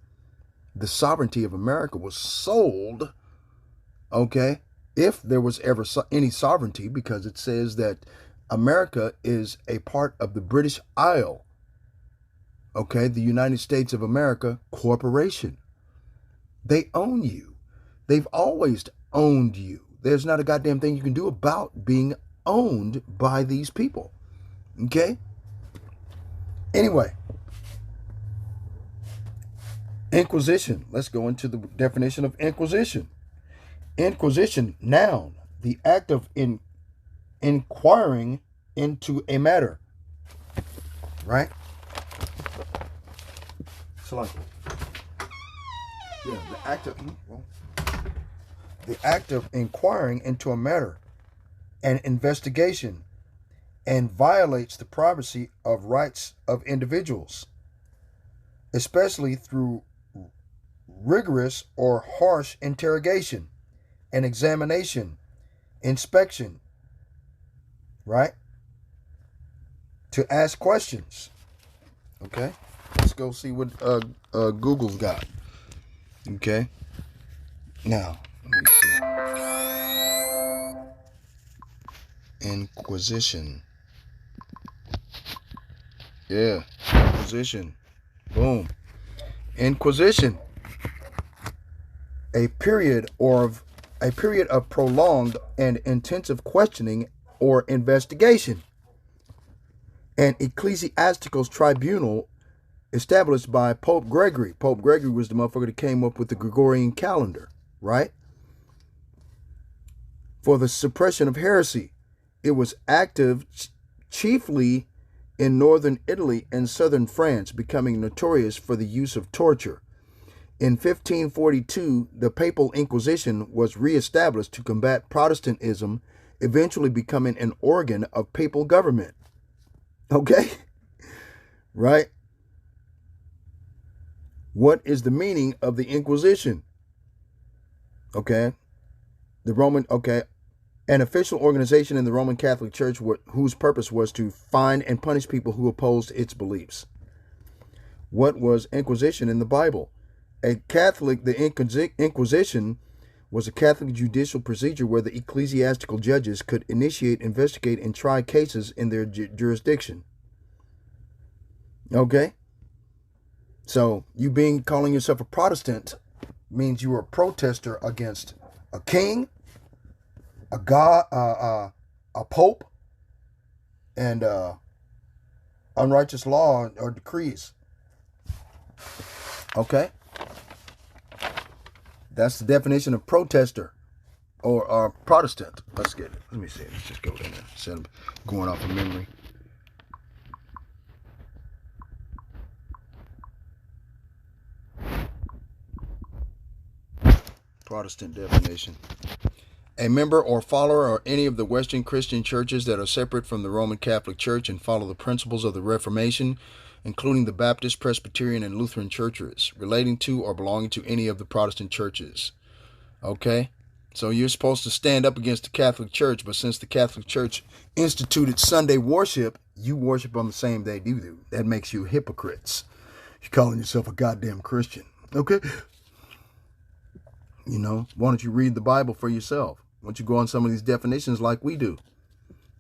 the sovereignty of America was sold, okay, if there was ever any sovereignty, because it says that America is a part of the British Isle, okay, the United States of America Corporation. They own you. They've always owned you. There's not a goddamn thing you can do about being owned by these people. Okay? Anyway. Inquisition. Let's go into the definition of inquisition. Inquisition, noun. The act of inquiring into a matter. Right? So yeah, the act of inquiring into a matter, an investigation, and violates the privacy of rights of individuals, especially through rigorous or harsh interrogation, and examination, inspection, right? To ask questions. Okay? Let's go see what Google's got. Okay? Now, let me see. Inquisition. Yeah, Inquisition. Boom. Inquisition. A period of prolonged and intensive questioning or investigation. An ecclesiastical tribunal established by Pope Gregory. Pope Gregory was the motherfucker that came up with the Gregorian calendar, right? For the suppression of heresy. It was active chiefly in northern Italy and southern France, becoming notorious for the use of torture. In 1542, the Papal Inquisition was reestablished to combat Protestantism, eventually becoming an organ of papal government. Okay? Right? What is the meaning of the Inquisition? Okay. The Roman, okay. an official organization in the Roman Catholic Church whose purpose was to find and punish people who opposed its beliefs. What was Inquisition in the Bible? The Inquisition was a Catholic judicial procedure where the ecclesiastical judges could initiate, investigate, and try cases in their jurisdiction. Okay? So, you calling yourself a Protestant means you are a protester against a king, a god, a pope, and unrighteous law or decrees. Okay? That's the definition of protester or Protestant. Let's get it. Let me see. Let's just go in there instead of going off of memory. Protestant definition. A member or follower of any of the Western Christian churches that are separate from the Roman Catholic Church and follow the principles of the Reformation, including the Baptist, Presbyterian, and Lutheran churches, relating to or belonging to any of the Protestant churches. Okay? So you're supposed to stand up against the Catholic Church, but since the Catholic Church instituted Sunday worship, you worship on the same day they do. That makes you hypocrites. You're calling yourself a goddamn Christian. Okay? You know, why don't you read the Bible for yourself? Why don't you go on some of these definitions like we do?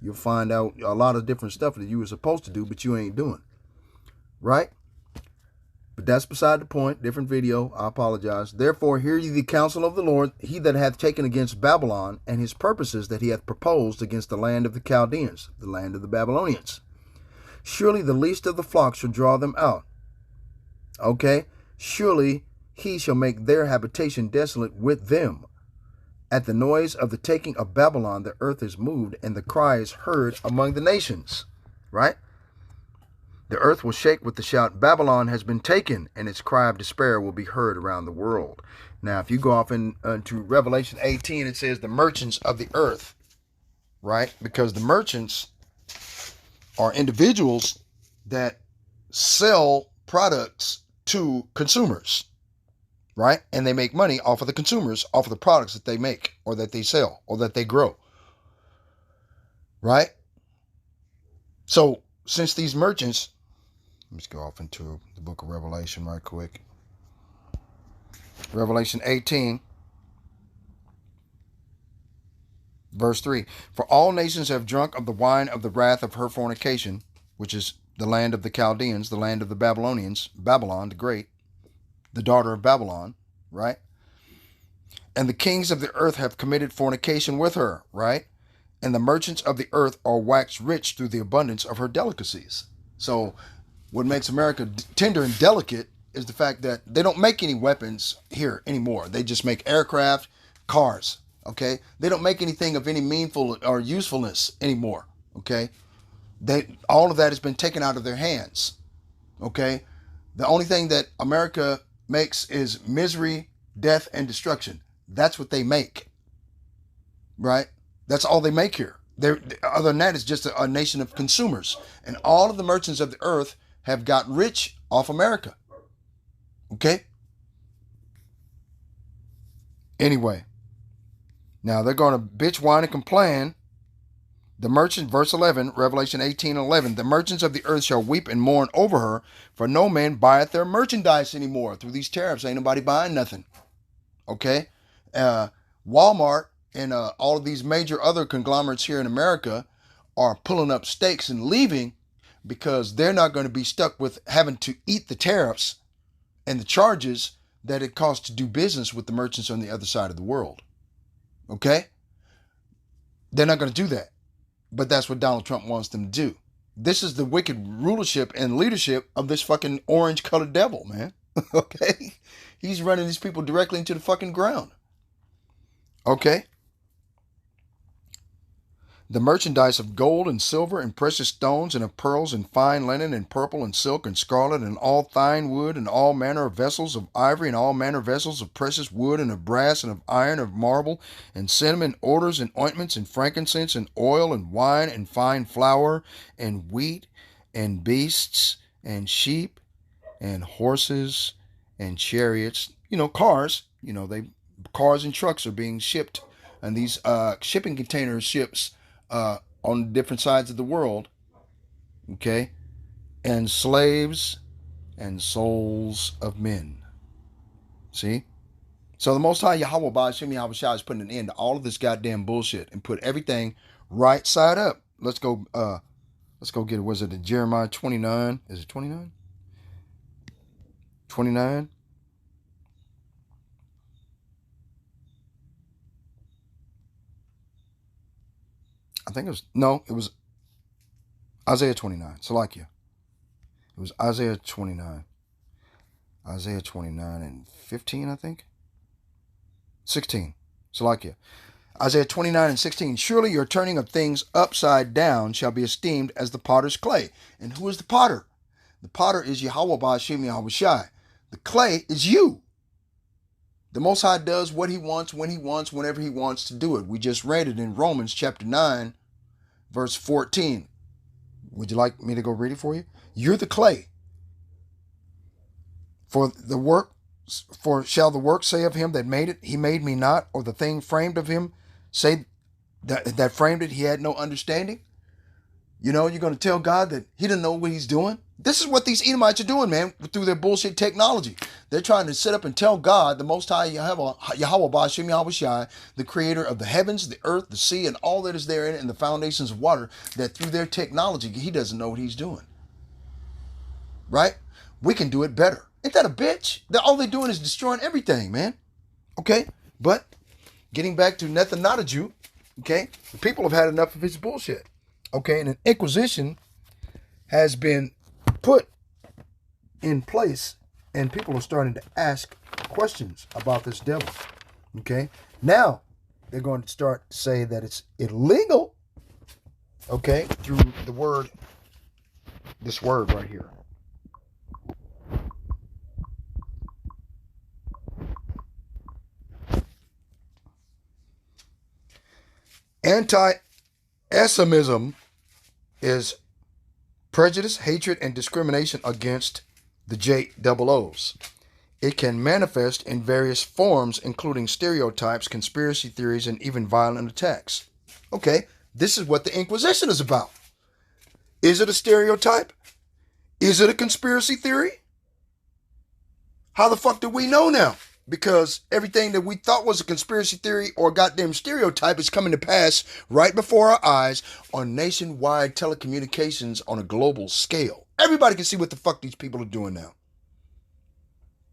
You'll find out a lot of different stuff that you were supposed to do, but you ain't doing. Right? But that's beside the point. Different video. I apologize. Therefore, hear ye the counsel of the Lord, he that hath taken against Babylon, and his purposes that he hath proposed against the land of the Chaldeans, the land of the Babylonians. Surely the least of the flock shall draw them out. Okay? Surely he shall make their habitation desolate with them. At the noise of the taking of Babylon, the earth is moved, and the cry is heard among the nations. Right? The earth will shake with the shout, Babylon has been taken, and its cry of despair will be heard around the world. Now, if you go off into Revelation 18, it says the merchants of the earth. Right? Because the merchants are individuals that sell products to consumers. Right? And they make money off of the consumers, off of the products that they make or that they sell or that they grow. Right? So, since these merchants, let's go off into the book of Revelation right quick. Revelation 18, verse 3. For all nations have drunk of the wine of the wrath of her fornication, which is the land of the Chaldeans, the land of the Babylonians, Babylon the Great, the daughter of Babylon, right? And the kings of the earth have committed fornication with her, right? And the merchants of the earth are waxed rich through the abundance of her delicacies. So what makes America tender and delicate is the fact that they don't make any weapons here anymore. They just make aircraft, cars, okay? They don't make anything of any meaningful or usefulness anymore, okay? All of that has been taken out of their hands, okay? The only thing that America makes is misery, death, and destruction. That's what they make, right? That's all they make here. Other than that, it's just a nation of consumers. And all of the merchants of the earth have got rich off America. Okay? Anyway. Now they're going to bitch, whine, and complain. The merchant, verse 11, Revelation 18:11. The merchants of the earth shall weep and mourn over her, for no man buyeth their merchandise anymore. Through these tariffs, ain't nobody buying nothing. Okay? Walmart and all of these major other conglomerates here in America are pulling up stakes and leaving because they're not going to be stuck with having to eat the tariffs and the charges that it costs to do business with the merchants on the other side of the world. Okay? They're not going to do that. But that's what Donald Trump wants them to do. This is the wicked rulership and leadership of this fucking orange-colored devil, man. Okay? He's running these people directly into the fucking ground. Okay? The merchandise of gold and silver and precious stones and of pearls and fine linen and purple and silk and scarlet and all fine wood and all manner of vessels of ivory and all manner of vessels of precious wood and of brass and of iron and of marble and cinnamon, odors and ointments and frankincense and oil and wine and fine flour and wheat and beasts and sheep and horses and chariots. You know, cars. You know, cars and trucks are being shipped and these shipping container ships on different sides of the world, okay, and slaves and souls of men. See? So the Most High Yahweh Ba'ashem Yahushua is putting an end to all of this goddamn bullshit and put everything right side up. Let's go get it. Was it in Jeremiah 29? Is it 29? 29? I think it was Isaiah 29. Salakia. It was Isaiah 29. Isaiah 29 and 15, I think. 16. Salakia. Isaiah 29 and 16. Surely your turning of things upside down shall be esteemed as the potter's clay. And who is the potter? The potter is Yahweh Ba'ashem Yahushai. The clay is you. The Most High does what he wants, when he wants, whenever he wants to do it. We just read it in Romans chapter 9, verse 14. Would you like me to go read it for you? You're the clay. For shall the work say of him that made it, he made me not, or the thing framed of him say that framed it, he had no understanding? You know, you're going to tell God that he doesn't know what he's doing? This is what these Edomites are doing, man, through their bullshit technology. They're trying to sit up and tell God, the Most High Yahweh Ba'ashem Yahushai, the creator of the heavens, the earth, the sea, and all that is therein, and the foundations of water, that through their technology, he doesn't know what he's doing. Right? We can do it better. Ain't that a bitch? All they're doing is destroying everything, man. Okay? But getting back to Netanyahu, okay? The people have had enough of his bullshit. Okay? And an inquisition has been put in place, and people are starting to ask questions about this devil. Okay? Now, they're going to start to say that it's illegal, okay, through the word, this word right here. Anti-Esamism is prejudice, hatred, and discrimination against the JOOs. It can manifest in various forms, including stereotypes, conspiracy theories, and even violent attacks. Okay, this is what the Inquisition is about. Is it a stereotype? Is it a conspiracy theory? How the fuck do we know now? Because everything that we thought was a conspiracy theory or goddamn stereotype is coming to pass right before our eyes on nationwide telecommunications on a global scale. Everybody can see what the fuck these people are doing now.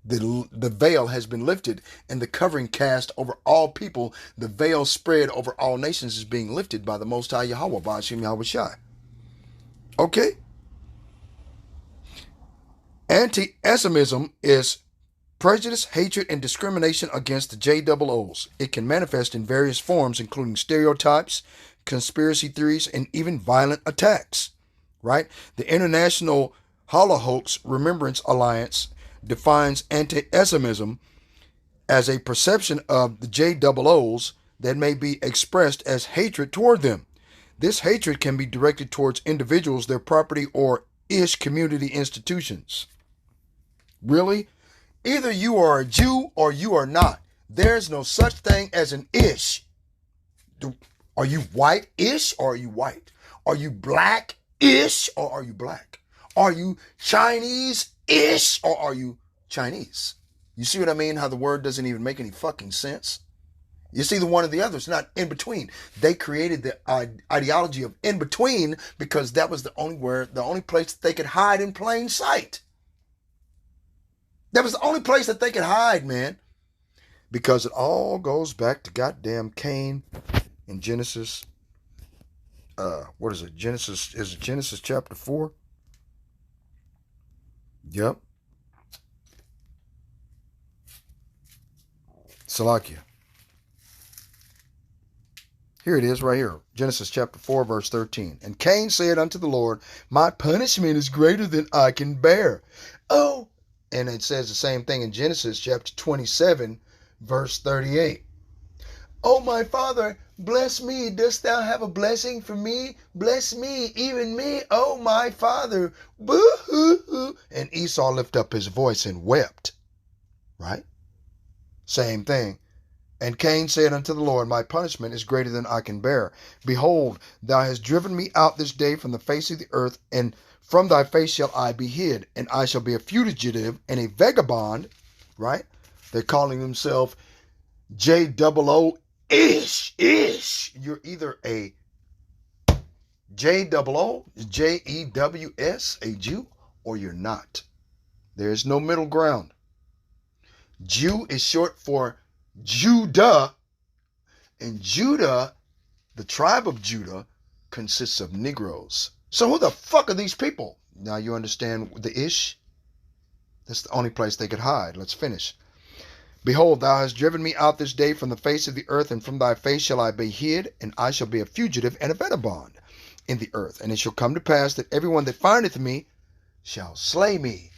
The veil has been lifted and the covering cast over all people. The veil spread over all nations is being lifted by the Most High Yahweh Ba'ashem Yahushai. Okay? Anti-Esamism is prejudice, hatred, and discrimination against the JOOs. It can manifest in various forms, including stereotypes, conspiracy theories, and even violent attacks. Right? The International Holocaust Remembrance Alliance defines anti-Esamism as a perception of the JOOs that may be expressed as hatred toward them. This hatred can be directed towards individuals, their property, or community institutions. Really? Either you are a Jew or you are not. There's no such thing as an ish. Are you white-ish or are you white? Are you black-ish or are you black? Are you Chinese-ish or are you Chinese? You see what I mean? How the word doesn't even make any fucking sense? It's either one or the other. It's not in between. They created the ideology of in between because that was the only place that they could hide in plain sight. That was the only place that they could hide, man. Because it all goes back to goddamn Cain in Genesis. What is it? Is it Genesis chapter 4? Yep. Salakia. Here it is right here. Genesis chapter 4, verse 13. And Cain said unto the Lord, my punishment is greater than I can bear. Oh, and it says the same thing in Genesis chapter 27, verse 38. Oh, my father, bless me. Dost thou have a blessing for me? Bless me, even me, oh, my father. Boo-hoo-hoo. And Esau lifted up his voice and wept. Right? Same thing And Cain said unto the Lord, my punishment is greater than I can bear. Behold, thou hast driven me out this day from the face of the earth, and from thy face shall I be hid, and I shall be a fugitive and a vagabond, right? They're calling themselves J-O-O-ish. You're either a J-O-O-J-E-W-S, a Jew, or you're not. There is no middle ground. Jew is short for Judah, and Judah, the tribe of Judah, consists of Negroes. So who the fuck are these people? Now you understand the ish? That's the only place they could hide. Let's finish. Behold, thou hast driven me out this day from the face of the earth, and from thy face shall I be hid, and I shall be a fugitive and a vagabond in the earth. And it shall come to pass that everyone that findeth me shall slay me.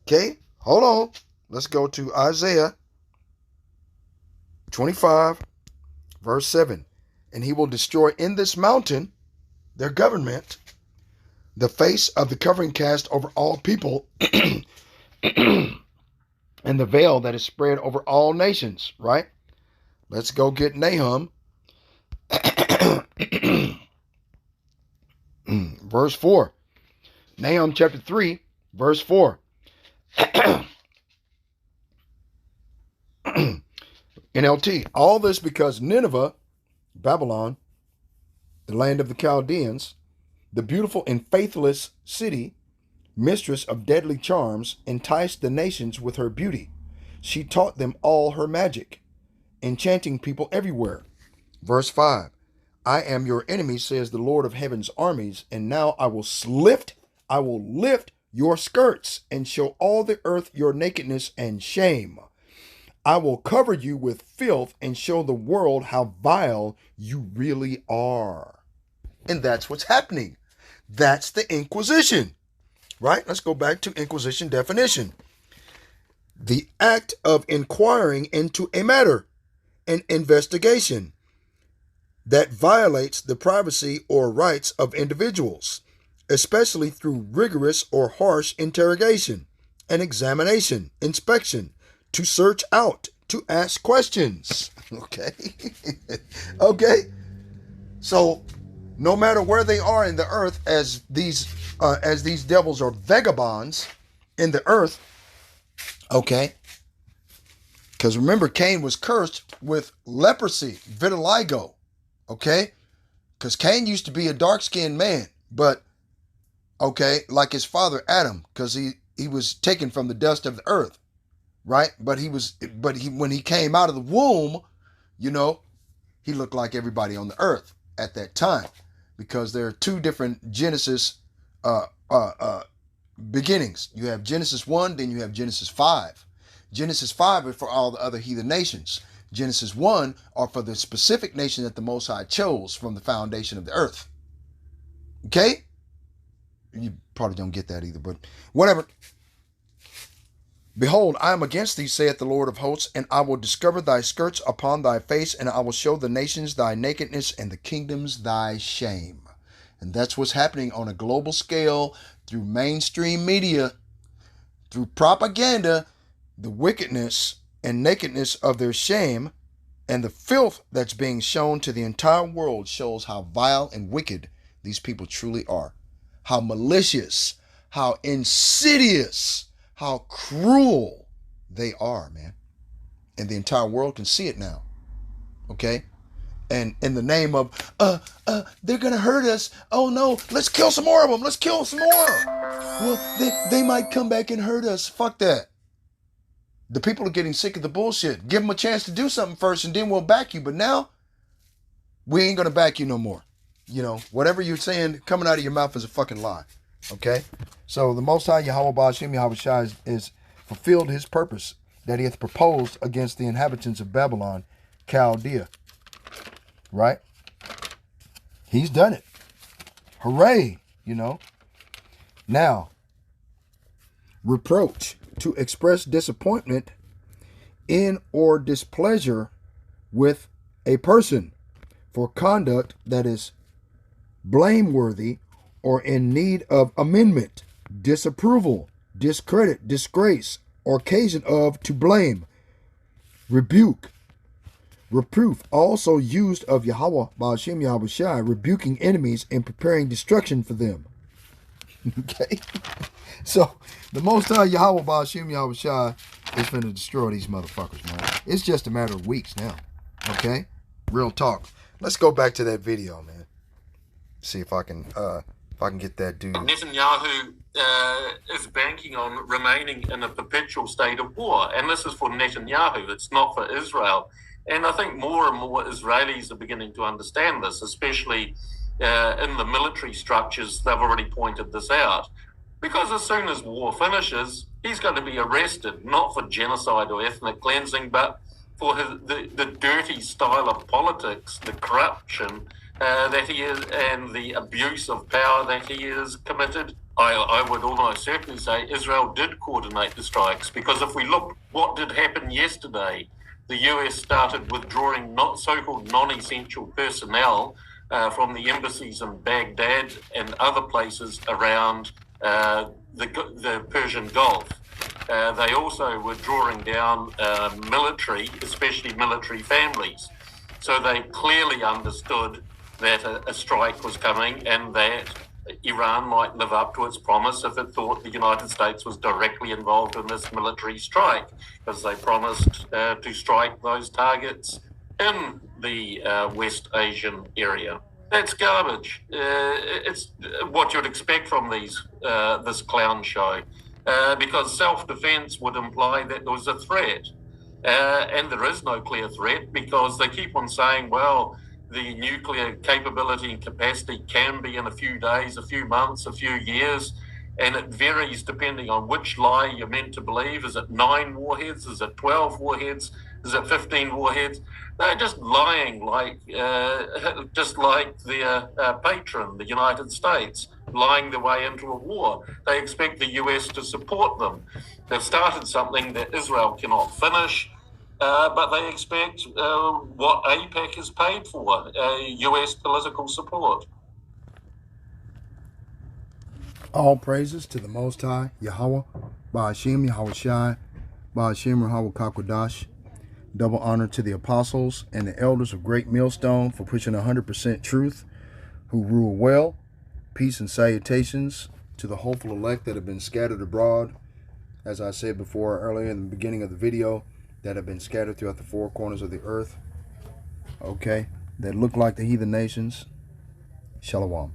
Okay, hold on. Let's go to Isaiah 25, verse 7. And he will destroy in this mountain, their government, the face of the covering cast over all people, and the veil that is spread over all nations, right? Let's go get Nahum. Verse 4. Nahum chapter 3, verse 4. NLT. All this because Nineveh, Babylon, the land of the Chaldeans, the beautiful and faithless city, mistress of deadly charms, enticed the nations with her beauty. She taught them all her magic, enchanting people everywhere. Verse 5. I am your enemy, says the Lord of heaven's armies, and now I will lift your skirts and show all the earth your nakedness and shame. I will cover you with filth and show the world how vile you really are. And that's what's happening. That's the Inquisition, right? Let's go back to Inquisition definition. The act of inquiring into a matter, an investigation that violates the privacy or rights of individuals, especially through rigorous or harsh interrogation, an examination, inspection, to search out, to ask questions. Okay. Okay. So no matter where they are in the earth, as these devils are vagabonds in the earth, okay, because remember, Cain was cursed with leprosy, vitiligo, okay, because Cain used to be a dark-skinned man, but okay, like his father Adam, because he was taken from the dust of the earth. Right? But when he came out of the womb, you know, he looked like everybody on the earth at that time, because there are two different Genesis beginnings. You have Genesis 1, then you have Genesis 5. Genesis 5 is for all the other heathen nations. Genesis 1 are for the specific nation that the Most High chose from the foundation of the earth. Okay? You probably don't get that either, but whatever. Behold, I am against thee, saith the Lord of hosts, and I will discover thy skirts upon thy face, and I will show the nations thy nakedness, and the kingdoms thy shame. And that's what's happening on a global scale through mainstream media, through propaganda, the wickedness and nakedness of their shame, and the filth that's being shown to the entire world shows how vile and wicked these people truly are. How malicious, how insidious, how cruel they are, man. And the entire world can see it now. Okay? And in the name of, they're going to hurt us. Oh no, let's kill some more of them. Let's kill some more. Well, they might come back and hurt us. Fuck that. The people are getting sick of the bullshit. Give them a chance to do something first, and then we'll back you. But now, we ain't going to back you no more. You know, whatever you're saying coming out of your mouth is a fucking lie. Okay? So the Most High Yahweh Ba'ashem Yahweh Shai is fulfilled his purpose that he hath proposed against the inhabitants of Babylon, Chaldea. Right? He's done it. Hooray! You know. Now, reproach, to express disappointment in or displeasure with a person for conduct that is blameworthy or in need of amendment, disapproval, discredit, disgrace, or occasion of to blame, rebuke, Reproof also used of Yahweh Ba'ashem Yahweh Shai, rebuking enemies and preparing destruction for them. Okay? So, the Most High Yahweh Ba'ashem Yahweh Shai is finna destroy these motherfuckers, man. It's just a matter of weeks now. Okay? Real talk. Let's go back to that video, man. See if I can get that dude. Netanyahu is banking on remaining in a perpetual state of war. And this is for Netanyahu. It's not for Israel. And I think more and more Israelis are beginning to understand this, especially in the military structures. They've already pointed this out. Because as soon as war finishes, he's going to be arrested, not for genocide or ethnic cleansing, but for the dirty style of politics, the corruption that he is, and the abuse of power that he has committed. I would almost certainly say Israel did coordinate the strikes, because if we look what did happen yesterday, the US started withdrawing so-called non-essential personnel from the embassies in Baghdad and other places around the Persian Gulf. They also were drawing down military, especially military families. So they clearly understood that a strike was coming and that Iran might live up to its promise if it thought the United States was directly involved in this military strike, because they promised to strike those targets in the West Asian area. That's garbage. It's what you'd expect from this clown show, because self-defense would imply that there was a threat. And there is no clear threat, because they keep on saying, well, the nuclear capability and capacity can be in a few days, a few months, a few years, and it varies depending on which lie you're meant to believe. Is it 9 warheads? Is it 12 warheads? Is it 15 warheads? They're just lying, just like their patron, the United States, lying their way into a war. They expect the US to support them. They've started something that Israel cannot finish, but they expect what AIPAC is paid for, US political support. All praises to the Most High, Yahweh, Ba'ashem Yahweh Shai, Ba'ashem Yahweh Kakwadash. Double honor to the apostles and the elders of Great Millstone for pushing 100% truth, who rule well. Peace and salutations to the hopeful elect that have been scattered abroad, as I said before earlier in the beginning of the video, that have been scattered throughout the 4 corners of the earth. Okay, that look like the heathen nations. Shalom.